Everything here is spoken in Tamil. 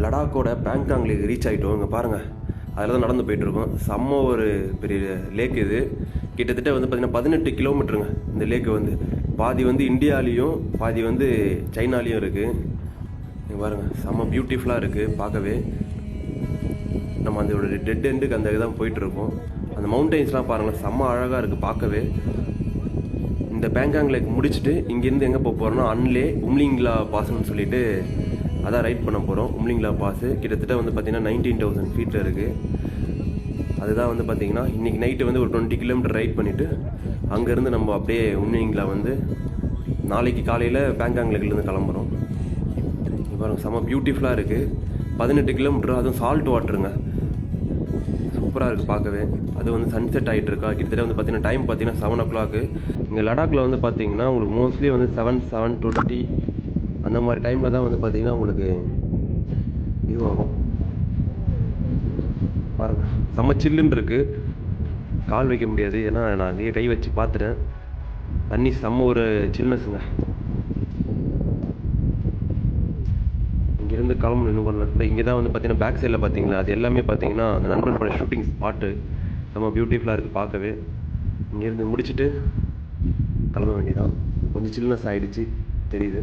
லடாக்கோட பேங்காங் லேக் ரீச் ஆகிட்டோம். இங்கே பாருங்கள், அதில் தான் நடந்து போயிட்டுருக்கோம். செம்ம ஒரு பெரிய லேக் இது. கிட்டத்தட்ட வந்து பார்த்திங்கன்னா 18 கிலோமீட்டருங்க இந்த லேக்கு வந்து. பாதி வந்து இந்தியாலேயும் பாதி வந்து சைனாலேயும் இருக்குது. இங்கே பாருங்கள், செம்ம பியூட்டிஃபுல்லாக இருக்குது பார்க்கவே. நம்ம அந்த டெட் எண்டுக்கு அந்த இதுதான் போயிட்டுருக்கோம். அந்த மவுண்டெயின்ஸ்லாம் பாருங்கள், செம்ம அழகாக இருக்குது பார்க்கவே. இந்த பேங்காங் லேக் முடிச்சுட்டு இங்கேருந்து எங்கே போக போகிறோம்னா அன்லே உம்லிங்லா பாஸ்ன்னு சொல்லிட்டு அதான் ரைட் பண்ண போகிறோம். உம்லிங்லா பாஸு கிட்டத்தட்ட வந்து பார்த்திங்கன்னா 19,000 ஃபீட்டில் இருக்குது. அதுதான் வந்து பார்த்திங்கன்னா இன்றைக்கி நைட்டு வந்து ஒரு 20 கிலோமீட்டர் ரைட் பண்ணிவிட்டு அங்கேருந்து நம்ம அப்படியே உம்லிங்லா வந்து நாளைக்கு காலையில் பேங்காங் லேக்லேருந்து கிளம்புறோம். பாருங்கள், செம்ம பியூட்டிஃபுல்லாக இருக்குது. 18 கிலோமீட்டர், அதுவும் சால்ட் வாட்டருங்க. சூப்பராக இருக்குது பார்க்கவே. அது வந்து சன்செட் ஆகிட்டு இருக்கா. கிட்டத்தட்ட வந்து பார்த்திங்கன்னா டைம் பார்த்திங்கன்னா 7 o'clock. இங்கே லடாக்கில் வந்து பார்த்திங்கன்னா உங்களுக்கு மோஸ்ட்லி வந்து 7:20 அந்த மாதிரி டைமில் தான் வந்து பார்த்திங்கன்னா உங்களுக்கு இதுவாகும். பாருங்கள், செம்ம சில்லுன்னு இருக்குது. கால் வைக்க முடியாது, ஏன்னா நான் அங்கேயே கை வச்சு பார்த்துட்டேன். தண்ணி செம்ம ஒரு சில்னஸ்ங்க. இங்கேருந்து கிளம்பணும் இன்னும் பண்ணல. இங்கே தான் வந்து பார்த்தீங்கன்னா பேக் சைடில் பார்த்தீங்களா, அது எல்லாமே பார்த்தீங்கன்னா அந்த நண்பன் பட ஷூட்டிங் ஸ்பாட்டு. செம்ம பியூட்டிஃபுல்லாக இருக்குது பார்க்கவே. இங்கேருந்து முடிச்சுட்டு கிளம்ப வேண்டியதான். கொஞ்சம் சில்னஸ் ஆகிடுச்சு தெரியுது.